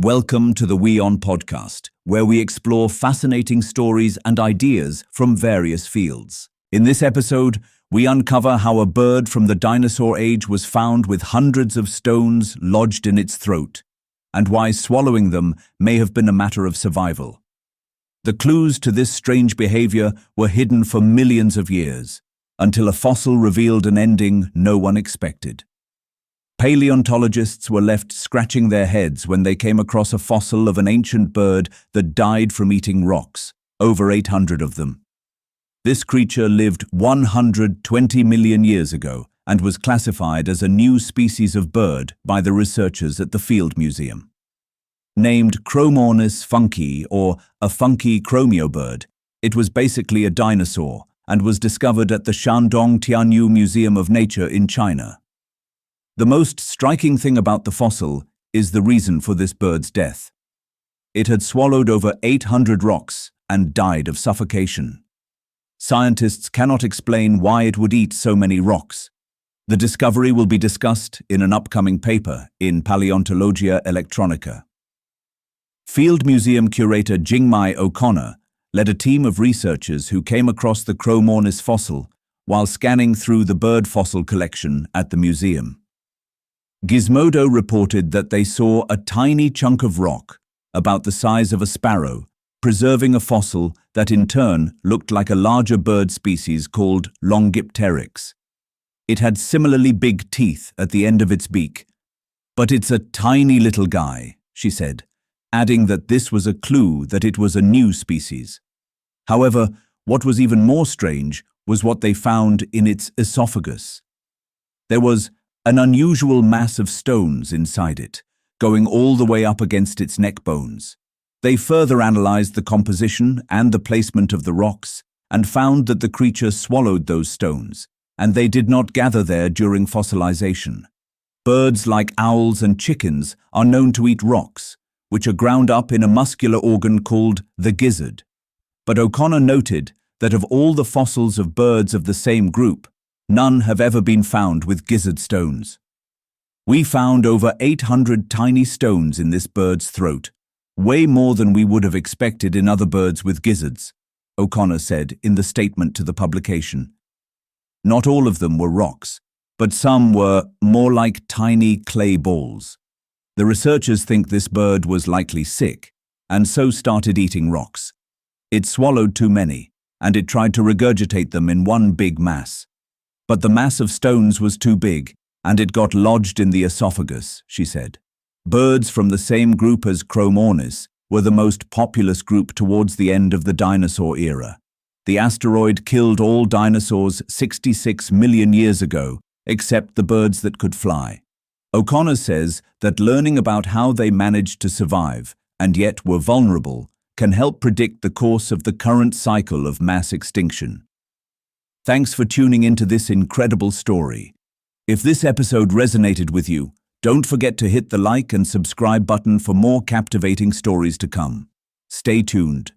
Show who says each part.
Speaker 1: Welcome to the WION podcast, where we explore fascinating stories and ideas from various fields. In this episode, we uncover how a bird from the dinosaur age was found with hundreds of stones lodged in its throat, and why swallowing them may have been a matter of survival. The clues to this strange behavior were hidden for millions of years, until a fossil revealed an ending no one expected. Paleontologists were left scratching their heads when they came across a fossil of an ancient bird that died from eating rocks, over 800 of them. This creature lived 120 million years ago and was classified as a new species of bird by the researchers at the Field Museum. Named Chromornis funki, or a funky chromio bird, it was basically a dinosaur and was discovered at the Shandong Tianyu Museum of Nature in China. The most striking thing about the fossil is the reason for this bird's death. It had swallowed over 800 rocks and died of suffocation. Scientists cannot explain why it would eat so many rocks. The discovery will be discussed in an upcoming paper in Palaeontologia Electronica. Field Museum curator Jingmai O'Connor led a team of researchers who came across the Chromornis fossil while scanning through the bird fossil collection at the museum. Gizmodo reported that they saw a tiny chunk of rock, about the size of a sparrow, preserving a fossil that in turn looked like a larger bird species called Longipteryx. It had similarly big teeth at the end of its beak. "But it's a tiny little guy," she said, adding that this was a clue that it was a new species. However, what was even more strange was what they found in its esophagus. There was an unusual mass of stones inside it, going all the way up against its neck bones. They further analyzed the composition and the placement of the rocks and found that the creature swallowed those stones, and they did not gather there during fossilization. Birds like owls and chickens are known to eat rocks, which are ground up in a muscular organ called the gizzard. But O'Connor noted that of all the fossils of birds of the same group, none have ever been found with gizzard stones. "We found over 800 tiny stones in this bird's throat, way more than we would have expected in other birds with gizzards," O'Connor said in the statement to the publication. Not all of them were rocks, but some were more like tiny clay balls. The researchers think this bird was likely sick, and so started eating rocks. It swallowed too many, and it tried to regurgitate them in one big mass. But the mass of stones was too big, and it got lodged in the esophagus, she said. Birds from the same group as Chromornis were the most populous group towards the end of the dinosaur era. The asteroid killed all dinosaurs 66 million years ago, except the birds that could fly. O'Connor says that learning about how they managed to survive, and yet were vulnerable, can help predict the course of the current cycle of mass extinction. Thanks for tuning into this incredible story. If this episode resonated with you, don't forget to hit the like and subscribe button for more captivating stories to come. Stay tuned.